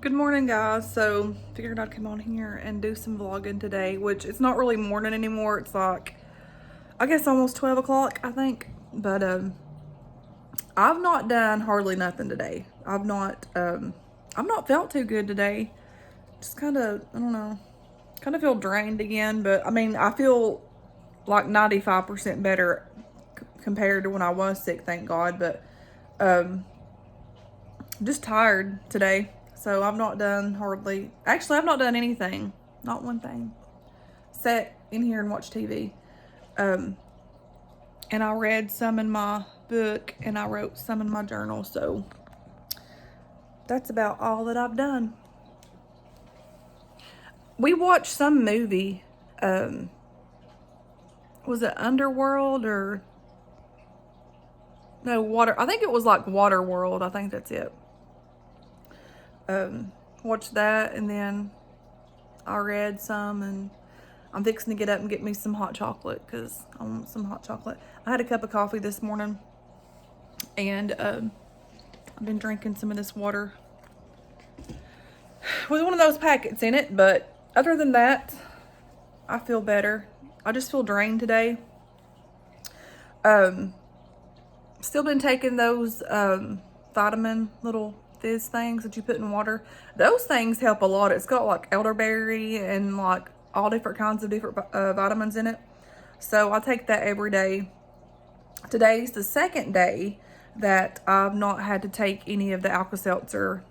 Good morning, guys. So, figured I'd come on here and do some vlogging today, which it's not really morning anymore. It's like, I guess almost 12 o'clock, I think. But, I've not done hardly nothing today. I've not felt too good today. Just kind of, I don't know, kind of feel drained again. But, I mean, I feel like 95% better compared to when I was sick, thank God. But, just tired today. So I've not done I've not done anything. Not one thing. Sat in here and watched TV. And I read some in my book and I wrote some in my journal. So that's about all that I've done. We watched some movie. Was it Underworld or no, Water? I think it was like Waterworld. I think that's it. Watched that, and then I read some, and I'm fixing to get up and get me some hot chocolate because I want some hot chocolate. I had a cup of coffee this morning, and I've been drinking some of this water with one of those packets in it. But other than that, I feel better. I just feel drained today. Still been taking those vitamin little fizz things that you put in water. Those things help a lot. It's got like elderberry and like all different kinds of different vitamins in it. So I take that every day. Today's the second day that I've not had to take any of the Alka-Seltzer.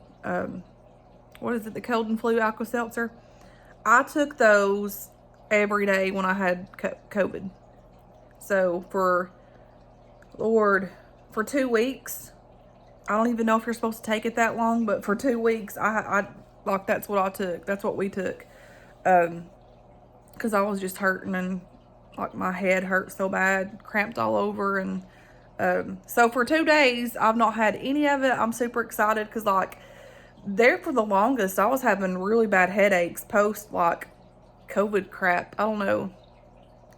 What is it? The cold and flu Alka-Seltzer. I took those every day when I had COVID. So for 2 weeks, I don't even know if you're supposed to take it that long, but for 2 weeks, I like that's what I took. That's what we took. Because I was just hurting and like my head hurt so bad, cramped all over. And so for 2 days, I've not had any of it. I'm super excited because like there for the longest, I was having really bad headaches post like COVID crap. I don't know.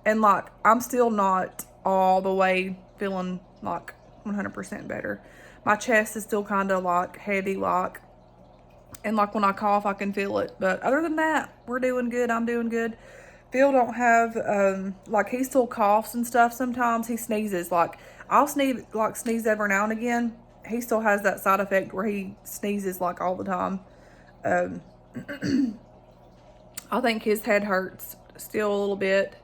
And like I'm still not all the way feeling like 100% better. My chest is still kind of like heavy, like, and like when I cough, I can feel it. But other than that, we're doing good. I'm doing good. Phil don't have, like he still coughs and stuff sometimes. He sneezes. Like I'll sneeze every now and again. He still has that side effect where he sneezes like all the time. I think his head hurts still a little bit.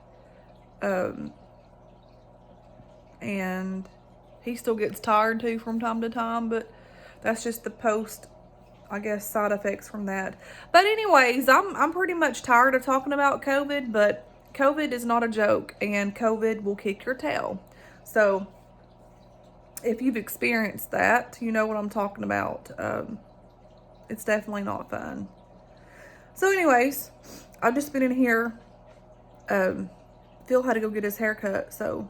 And he still gets tired too from time to time, but that's just the I guess, side effects from that. But anyways, I'm pretty much tired of talking about COVID, but COVID is not a joke, and COVID will kick your tail. So if you've experienced that, you know what I'm talking about. It's definitely not fun. So anyways, I've just been in here. Phil had to go get his hair cut, so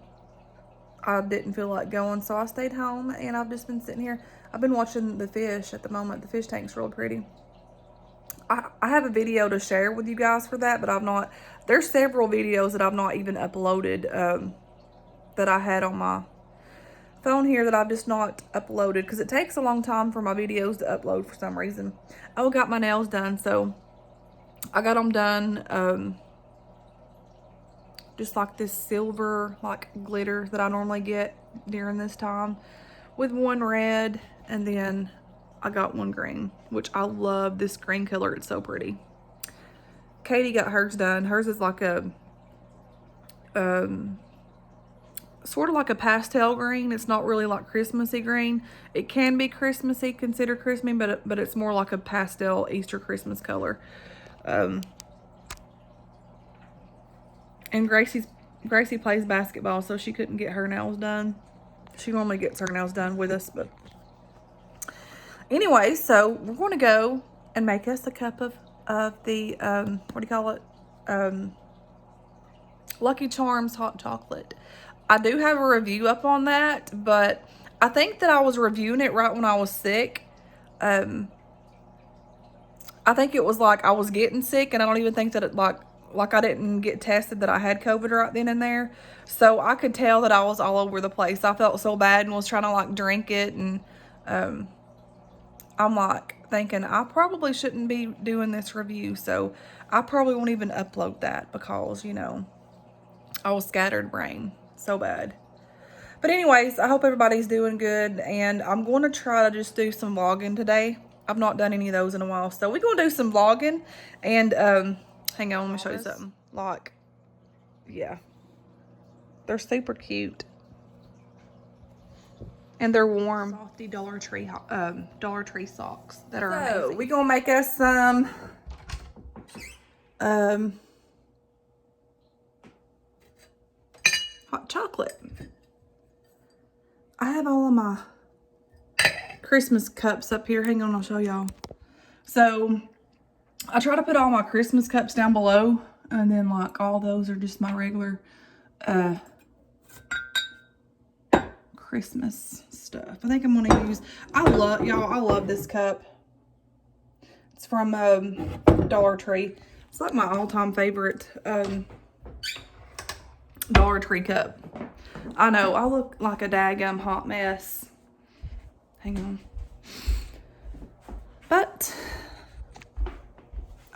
I didn't feel like going, so I stayed home, and I've just been sitting here. I've been watching the fish at the moment. The fish tank's real pretty. I have a video to share with you guys for that, but I've not. There's several videos that I've not even uploaded that I had on my phone here that I've just not uploaded because it takes a long time for my videos to upload for some reason. I got my nails done, so I got them done. Just like this silver like glitter that I normally get during this time with one red, and then I got one green, which I love this green color. It's so pretty. Katie got hers done. Hers is like a sort of like a pastel green. It's not really like Christmassy green. It can be Christmassy, considered Christmassy, but it's more like a pastel Easter Christmas color. And Gracie plays basketball, so she couldn't get her nails done. She normally gets her nails done with us, but anyway, so we're going to go and make us a cup of the what do you call it? Lucky Charms hot chocolate. I do have a review up on that, but I think that I was reviewing it right when I was sick. I think it was like I was getting sick, and I don't even think that it like I didn't get tested that I had COVID right then and there. So I could tell that I was all over the place. I felt so bad and was trying to like drink it, and I'm like thinking I probably shouldn't be doing this review, so I probably won't even upload that because, you know, I was scattered brain so bad. But anyways, I hope everybody's doing good, and I'm going to try to just do some vlogging today. I've not done any of those in a while, so we're going to do some vlogging, and hang on, let me show you something. Like, yeah, they're super cute, and they're warm. Softy Dollar Tree socks that are amazing. So we're gonna make us some hot chocolate. I have all of my Christmas cups up here. Hang on, I'll show y'all. So I try to put all my Christmas cups down below, and then like all those are just my regular Christmas stuff. I think I'm gonna use, I love this cup. It's from Dollar Tree. It's like my all-time favorite Dollar Tree cup. I know, I look like a daggum hot mess. Hang on. But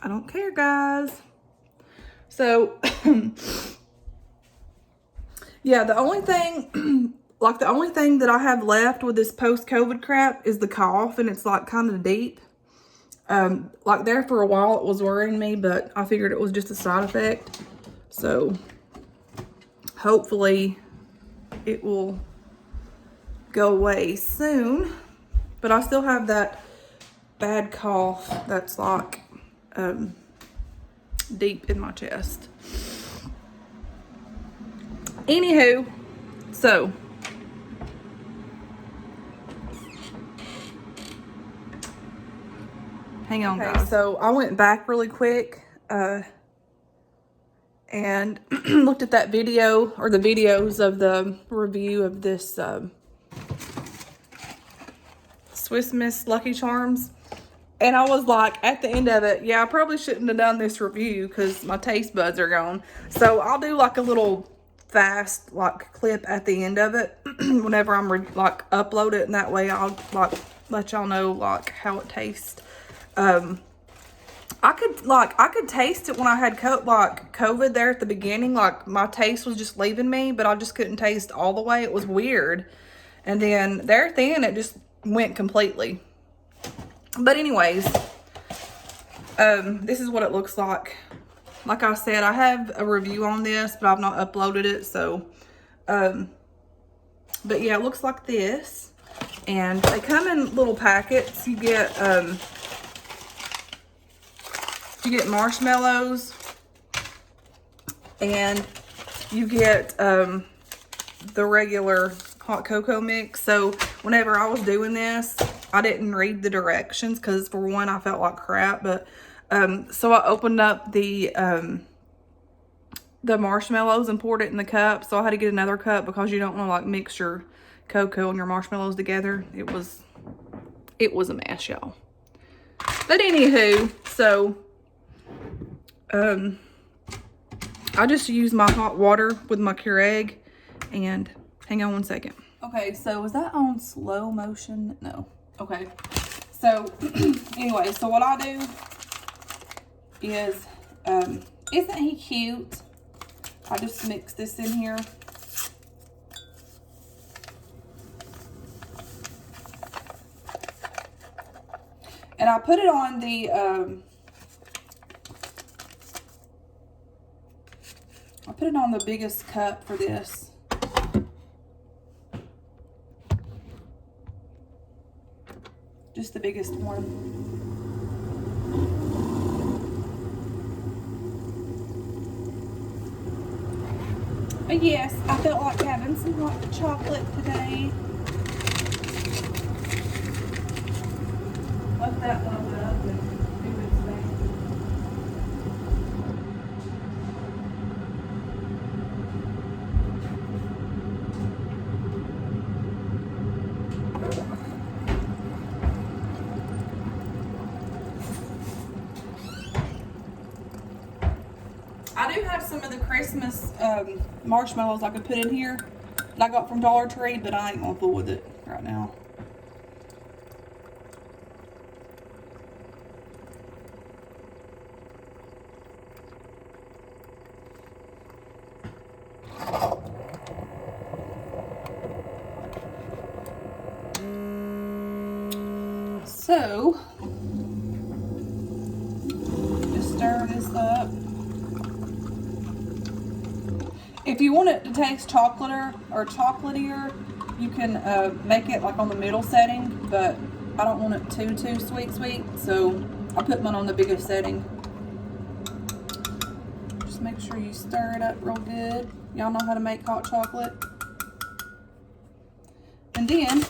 I don't care, guys. So yeah, the only thing the only thing that I have left with this post-COVID crap is the cough, and it's like kind of deep. Like there for a while it was worrying me, but I figured it was just a side effect. So hopefully it will go away soon. But I still have that bad cough that's like deep in my chest. Anywho, so hang on, guys. So I went back really quick and looked at that video, or the videos of the review of this Swiss Miss Lucky Charms. And I was like, at the end of it, yeah, I probably shouldn't have done this review because my taste buds are gone. So I'll do like a little fast like clip at the end of it whenever I'm like upload it, and that way I'll like let y'all know like how it tastes. I could taste it when I had COVID there at the beginning. Like my taste was just leaving me, but I just couldn't taste all the way. It was weird. And then there at the end, it just went completely. But anyways, this is what it looks like. Like I said, I have a review on this, but I've not uploaded it. So, but yeah, it looks like this. And they come in little packets. You get marshmallows, and you get the regular hot cocoa mix. So whenever I was doing this, I didn't read the directions because for one, I felt like crap. But so I opened up the marshmallows and poured it in the cup. So I had to get another cup because you don't want to like mix your cocoa and your marshmallows together. It was a mess, y'all. But anywho, so I just use my hot water with my Keurig, and hang on one second. Okay, so is that on slow motion? No. Okay. So anyway, so what I do is, isn't he cute? I just mix this in here. And I put it on the, biggest cup for this. Just the biggest one. But yes, I felt like having some hot chocolate today. Let that load up and do its thing. I do have some of the Christmas marshmallows I could put in here that I got from Dollar Tree, but I ain't gonna fool with it right now. If you want it to taste chocolatier or chocolatier, you can make it like on the middle setting, but I don't want it too sweet, so I put mine on the biggest setting. Just make sure you stir it up real good. Y'all know how to make hot chocolate. And then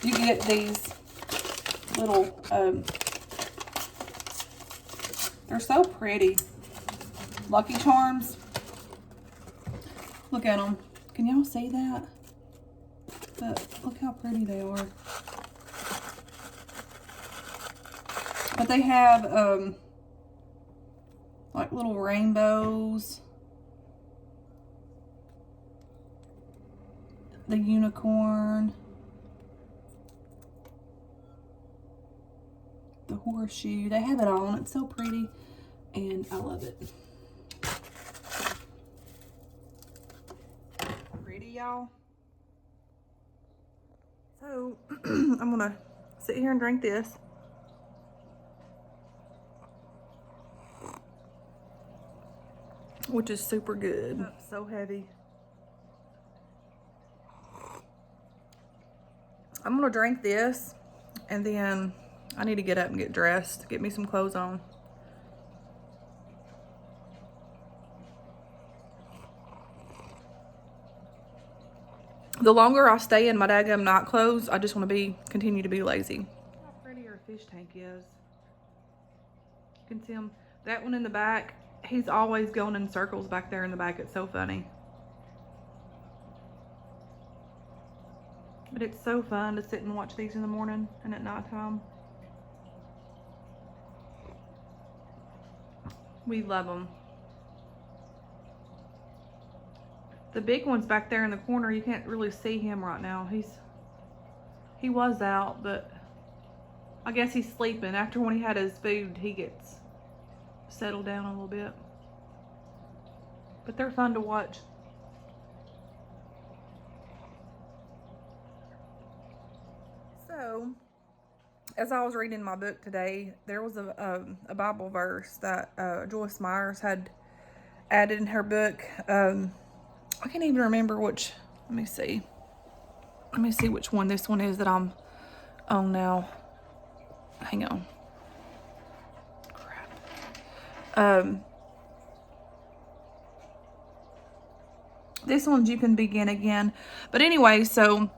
you get these little, they're so pretty. Lucky Charms. Look at them. Can y'all see that? But look how pretty they are. But they have like little rainbows. The unicorn. The horseshoe. They have it all and it's so pretty. And I love it. Pretty, y'all. So, I'm gonna sit here and drink this. Which is super good. So heavy. I'm gonna drink this and then I need to get up and get dressed, get me some clothes on. The longer I stay in my daggum night clothes, I just want to continue to be lazy. How pretty our fish tank is. You can see him. That one in the back, he's always going in circles back there in the back. It's so funny. But it's so fun to sit and watch these in the morning and at nighttime. We love them. The big one's back there in the corner. You can't really see him right now. He was out, but I guess he's sleeping. After when he had his food, he gets settled down a little bit. But they're fun to watch. So, as I was reading my book today, there was a Bible verse that Joyce Myers had added in her book. I can't even remember which. Let me see. Let me see which one this one is that I'm on now. Hang on. Crap. This one's You Can Begin Again. But anyway, so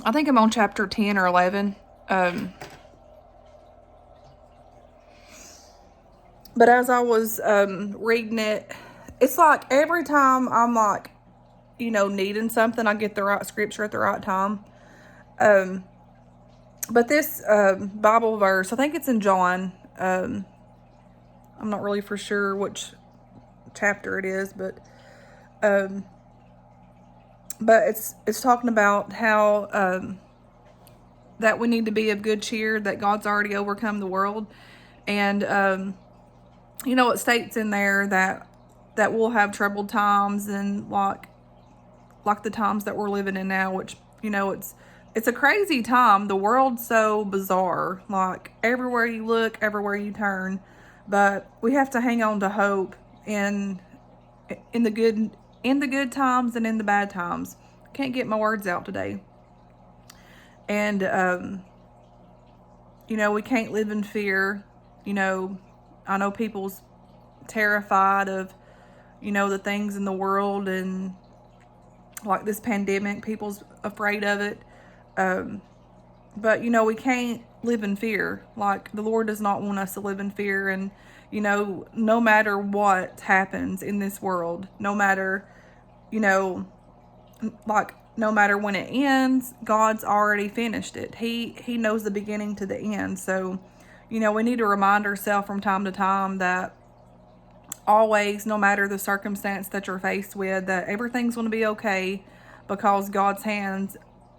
I think I'm on chapter 10 or 11. But as I was reading it, it's like every time I'm like, you know, needing something, I get the right scripture at the right time. But this Bible verse, I think it's in John. I'm not really for sure which chapter it is, but it's talking about how that we need to be of good cheer, that God's already overcome the world. And you know, it states in there that we'll have troubled times, and like the times that we're living in now, which, you know, it's a crazy time. The world's so bizarre, like everywhere you look, everywhere you turn. But we have to hang on to hope in the good times and in the bad times. Can't get my words out today. And you know, we can't live in fear. You know, I know people's terrified of, you know, the things in the world, and like this pandemic, people's afraid of it. But, you know, we can't live in fear. Like, the Lord does not want us to live in fear. And, you know, no matter what happens in this world, no matter, you know, like, no matter when it ends, God's already finished it. He knows the beginning to the end. So, you know, we need to remind ourselves from time to time that always, no matter the circumstance that you're faced with, that everything's going to be okay, because God's hands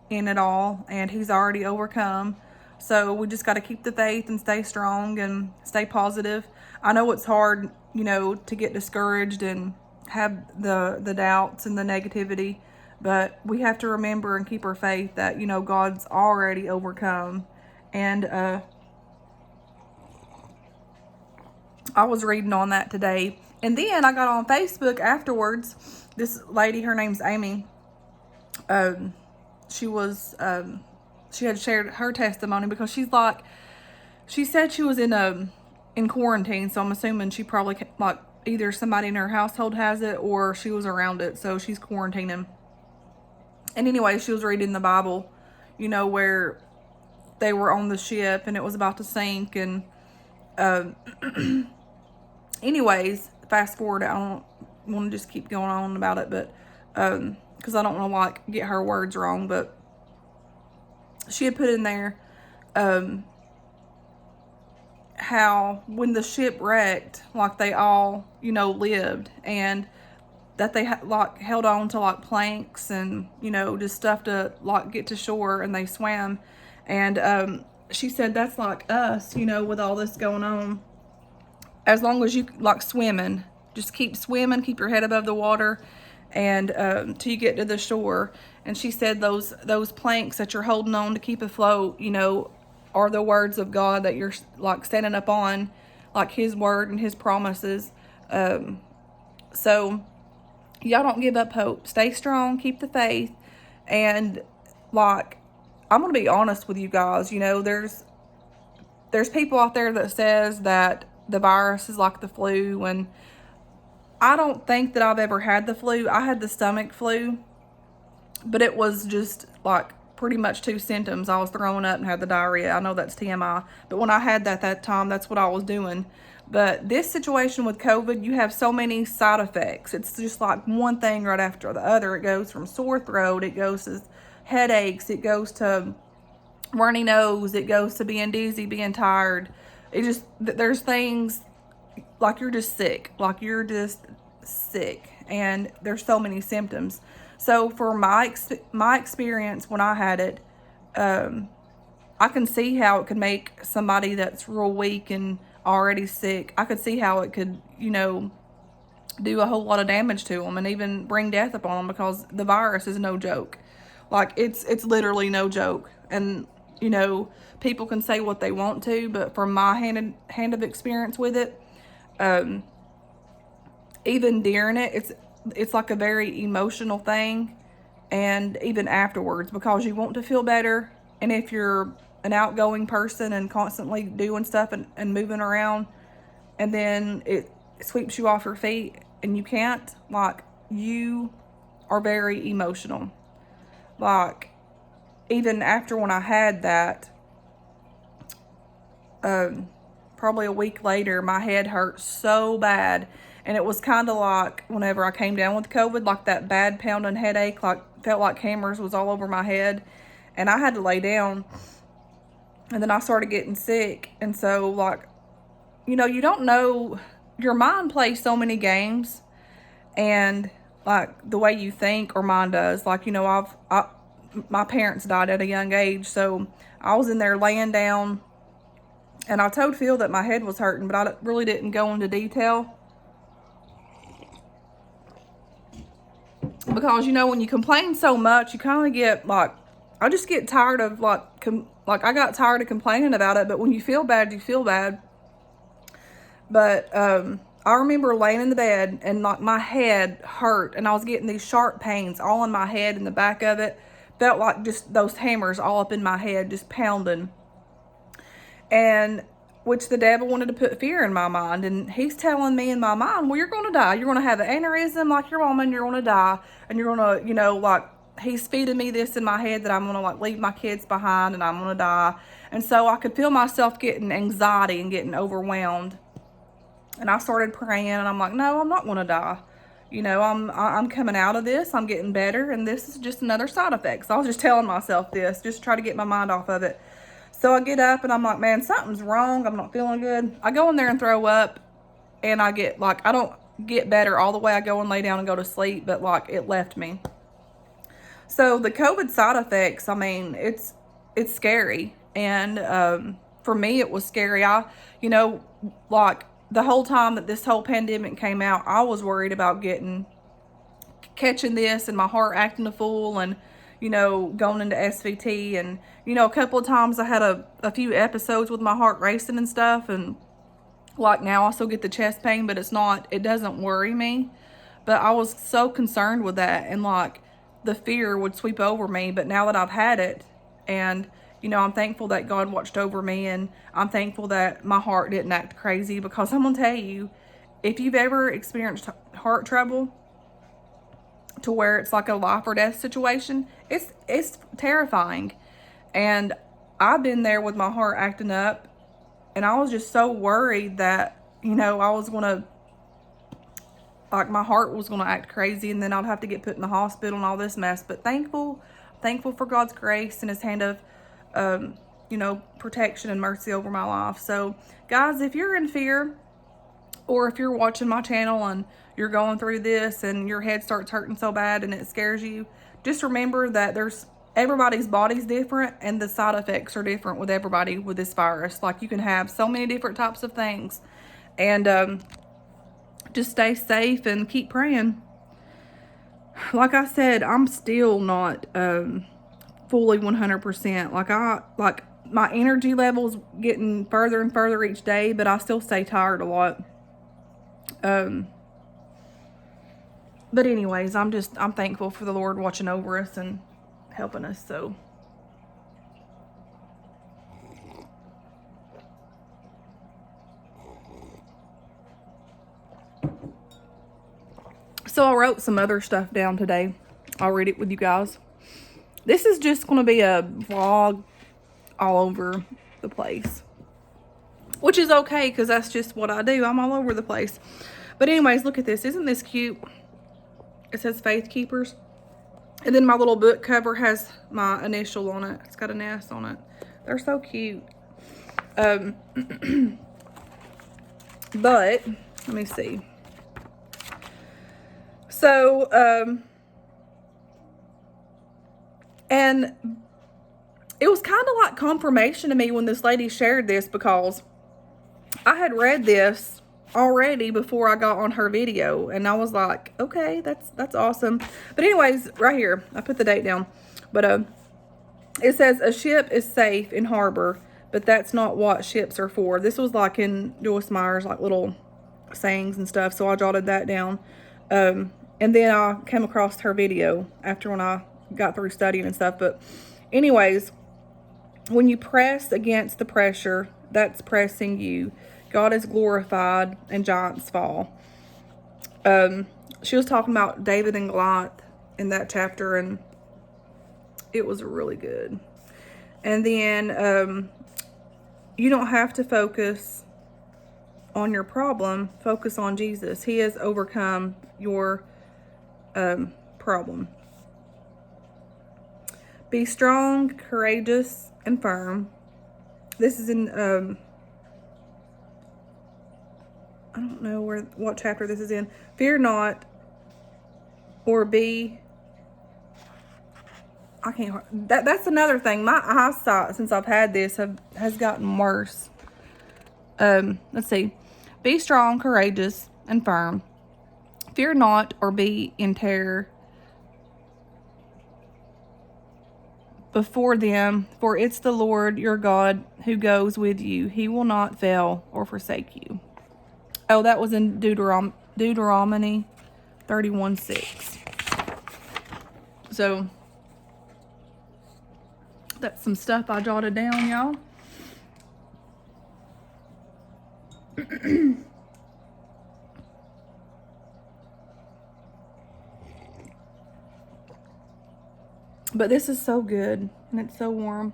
in it all, and He's already overcome. So we just got to keep the faith and stay strong and stay positive. I know it's hard, you know, to get discouraged and have the doubts and the negativity, but we have to remember and keep our faith that, you know, God's already overcome. And I was reading on that today, And then I got on Facebook afterwards. This lady, her name's Amy. She was, she had shared her testimony because she said she was in quarantine. So I'm assuming she probably, like, either somebody in her household has it or she was around it. So she's quarantining. And anyway, she was reading the Bible, you know, where they were on the ship and it was about to sink. And anyways, fast forward, I don't want to just keep going on about it, but because I don't want to like get her words wrong, but she had put in there how when the ship wrecked, like they all, you know, lived, and that they like held on to like planks and, you know, just stuff to like get to shore, and they swam. And she said that's like us, you know, with all this going on. As long as you like swimming, just keep swimming, keep your head above the water, and till you get to the shore. And she said those planks that you're holding on to keep afloat, you know, are the words of God that you're like standing up on, like His word and His promises. So y'all don't give up hope. Stay strong, keep the faith. And like, I'm gonna be honest with you guys, you know, there's people out there that says that the virus is like the flu, and I don't think that I've ever had the flu. I had the stomach flu, but it was just like pretty much 2 symptoms. I was throwing up and had the diarrhea. I know that's TMI, but when I had that time, that's what I was doing. But this situation with COVID, you have so many side effects. It's just like one thing right after the other. It goes from sore throat, it goes to headaches, it goes to runny nose, it goes to being dizzy, being tired. It just, there's things like you're just sick, and there's so many symptoms. So for my experience when I had it, I can see how it could make somebody that's real weak and already sick, I could see how it could, you know, do a whole lot of damage to them and even bring death upon them, because the virus is no joke. Like, it's literally no joke. And, you know, people can say what they want to, but from my hand of experience with it, even during it, it's like a very emotional thing, and even afterwards, because you want to feel better. And if you're an outgoing person and constantly doing stuff and moving around, and then it sweeps you off your feet and you can't, like, you are very emotional. Like, even after when I had that, probably a week later, my head hurt so bad. And it was kind of like whenever I came down with COVID, like that bad pounding headache, like felt like hammers was all over my head. And I had to lay down. And then I started getting sick. And so, like, you know, you don't know, your mind plays so many games. And like the way you think, or mine does. Like, you know, my parents died at a young age. So I was in there laying down. And I told Phil that my head was hurting, but I really didn't go into detail. Because, you know, when you complain so much, you kind of get, like, I just get tired of, like, I got tired of complaining about it. But when you feel bad, you feel bad. But I remember laying in the bed, and, like, my head hurt. And I was getting these sharp pains all in my head and the back of it. Felt like just those hammers all up in my head, just pounding. And which the devil wanted to put fear in my mind. And he's telling me in my mind, well, you're going to die. You're going to have an aneurysm like your mama, and you're going to die. And you're going to, you know, like, he's feeding me this in my head that I'm going to, like, leave my kids behind and I'm going to die. And so I could feel myself getting anxiety and getting overwhelmed. And I started praying, and I'm like, no, I'm not going to die. You know, I'm coming out of this. I'm getting better. And this is just another side effect. So I was just telling myself this, just to try to get my mind off of it. So I get up and I'm like, man, something's wrong. I'm not feeling good. I go in there and throw up, and I get, like, I don't get better all the way. I go and lay down and go to sleep, but, like, it left me. So the COVID side effects, I mean, it's scary. And for me, it was scary. You know, like, the whole time that this whole pandemic came out, I was worried about catching this and my heart acting a fool, and, you know, going into SVT. And, you know, a couple of times I had a few episodes with my heart racing and stuff. And Like now I still get the chest pain, but it doesn't worry me. But I was so concerned with that, and like the fear would sweep over me. But now that I've had it, and I'm thankful that God watched over me, and I'm thankful that my heart didn't act crazy, because I'm gonna tell you, if you've ever experienced heart trouble to where it's like a life or death situation, it's terrifying. And I've been there with my heart acting up, and I was just so worried that, I was going to, like, my heart was going to act crazy, and then I'd have to get put in the hospital and all this mess. But thankful for God's grace and his hand of, protection and mercy over my life. So, guys, if you're in fear, or if you're watching my channel and you're going through this and your head starts hurting so bad and it scares you, just remember that everybody's body's different, and the side effects are different with everybody with this virus. Like, you can have so many different types of things. And just stay safe and keep praying. Like I said, I'm still not fully 100%. Like my energy level's getting further and further each day, but I still stay tired a lot. But anyways, I'm thankful for the Lord watching over us and helping us. So I wrote some other stuff down today. I'll read it with you guys. This is just going to be a vlog all over the place, which is okay, because that's just what I do. I'm all over the place. But anyways, look at this. Isn't this cute? It says Faith Keepers. And then my little book cover has my initial on it. It's got an S on it. They're so cute. But let me see. So, and it was kind of like confirmation to me when this lady shared this, because I had read this already before I got on her video, and I was like, okay, that's awesome. But anyways, right here, I put the date down, but it says a ship is safe in harbor, but that's not what ships are for. This was like in Joyce Meyer's like little sayings and stuff, so I jotted that down. And then I came across her video after, when I got through studying and stuff. But anyways, when you press against the pressure that's pressing you, God is glorified and giants fall. She was talking about David and Goliath in that chapter, and it was really good. And then you don't have to focus on your problem. Focus on Jesus. He has overcome your problem. Be strong, courageous, and firm. This is in I don't know what chapter this is in. Fear not, or be. I can't. That's another thing. My eyesight, since I've had this, has gotten worse. Let's see. Be strong, courageous, and firm. Fear not, or be in terror before them, for it's the Lord your God who goes with you. He will not fail or forsake you. Oh, that was in Deuteronomy 31:6. So that's some stuff I jotted down, y'all. But this is so good, and it's so warm.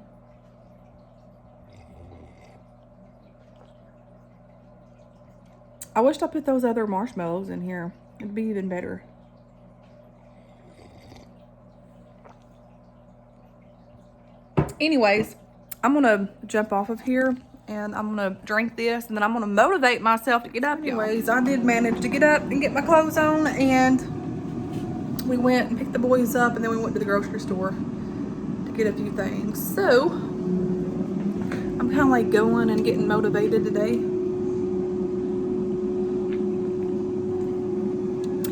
I wished I put those other marshmallows in here. It'd be even better. Anyways, I'm going to jump off of here, and I'm going to drink this, and then I'm going to motivate myself to get up. Anyways, I did manage to get up and get my clothes on, and we went and picked the boys up, and then we went to the grocery store to get a few things. So I'm kind of like going and getting motivated today.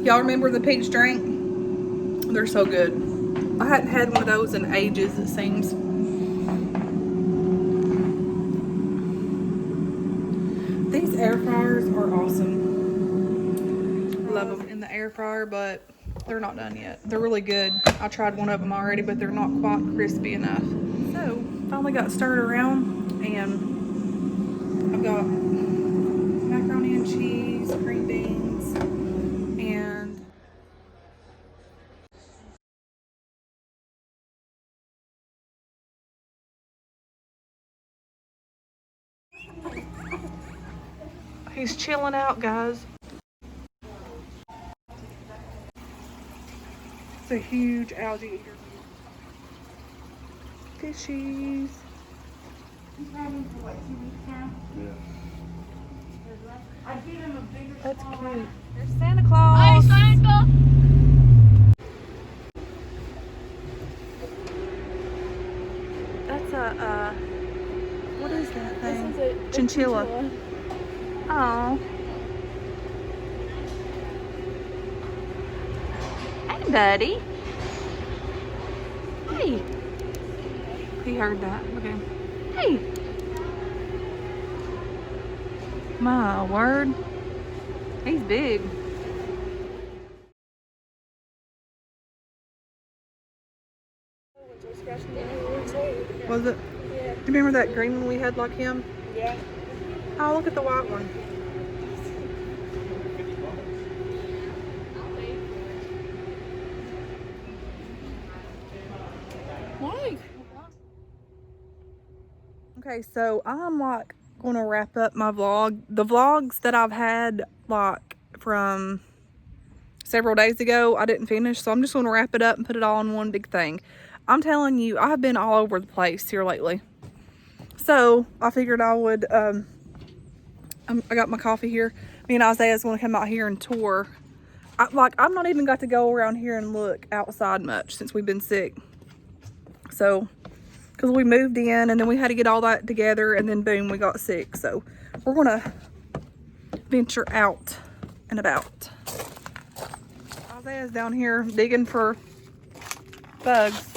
Y'all remember the peach drink? They're so good. I hadn't had one of those in ages, it seems. These air fryers are awesome. Love them in the air fryer, but they're not done yet. They're really good. I tried one of them already, but they're not quite crispy enough. So, finally got stirred around, and I've got macaroni and cheese, green beans, and he's chilling out, guys. It's a huge algae eater. Fishies. That's cute. There's Santa Claus. Hey, Santa! That's a, what is that thing? This is a Chinchilla. Oh. Hey, buddy. Hey. He heard that. Okay. Hey. My word. He's big. Was it? Yeah. Do you remember that green one we had like him? Yeah. Oh, look at the white one. Why? Okay, so I'm like gonna wrap up my vlog. The vlogs that I've had like from several days ago, I didn't finish, so I'm just gonna wrap it up and put it all in one big thing. I'm telling you, I've been all over the place here lately. So I figured I would, I got my coffee here. Me and Isaiah's gonna come out here and tour. I've not even got to go around here and look outside much since we've been sick. So, because we moved in and then we had to get all that together and then boom, we got sick. So we're gonna venture out and about. Isaiah's down here digging for bugs.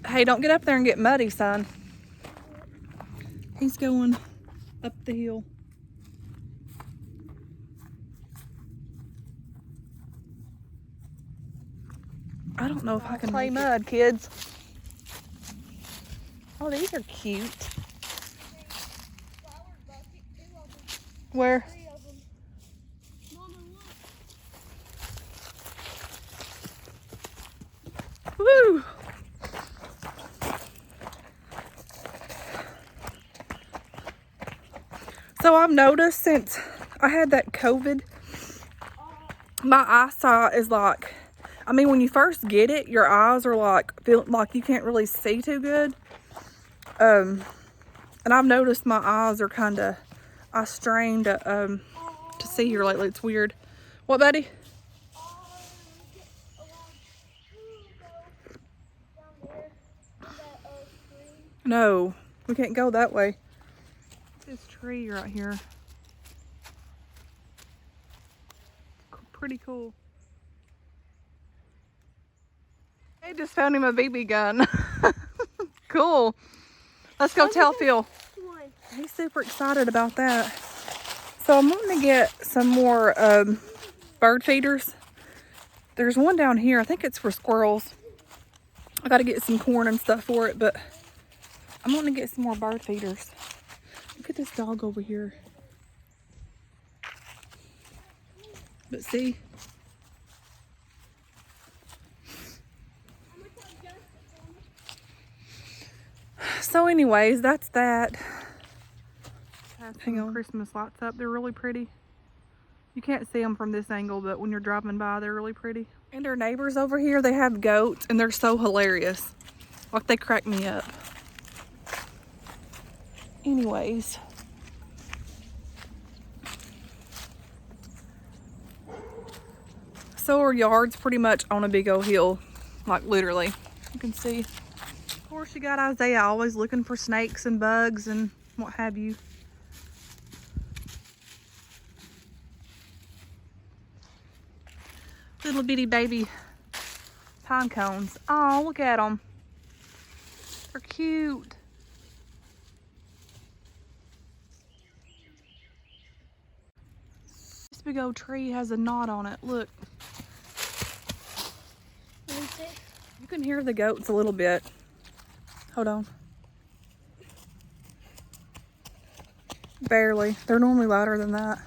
Hey, don't get up there and get muddy, son. He's going up the hill. I don't know if I can play mud, kids. Oh, these are cute. Where? Woo! So I've noticed since I had that COVID, my eyesight is like, I mean, when you first get it, your eyes are like, feel like you can't really see too good. And I've noticed my eyes are kind of, I strain to see here lately. It's weird. What, buddy? No, we can't go that way. This tree right here. Pretty cool. They just found him a BB gun. Cool. Let's go tell Phil. He's super excited about that. So I'm going to get some more bird feeders. There's one down here. I think it's for squirrels. I got to get some corn and stuff for it, but I'm going to get some more bird feeders. Look at this dog over here. But see? So anyways, that's that. Hang on. Christmas lights up. They're really pretty. You can't see them from this angle, but when you're driving by, they're really pretty. And our neighbors over here, they have goats, and they're so hilarious. Like, they crack me up. Anyways. So our yard's pretty much on a big old hill. Like, literally. You can see. Of course, you got Isaiah always looking for snakes and bugs and what have you. Little bitty baby pine cones. Oh, look at them. They're cute. big old tree has a knot on it. Look. Let me see. You can hear the goats a little bit. Hold on. Barely. They're normally louder than that.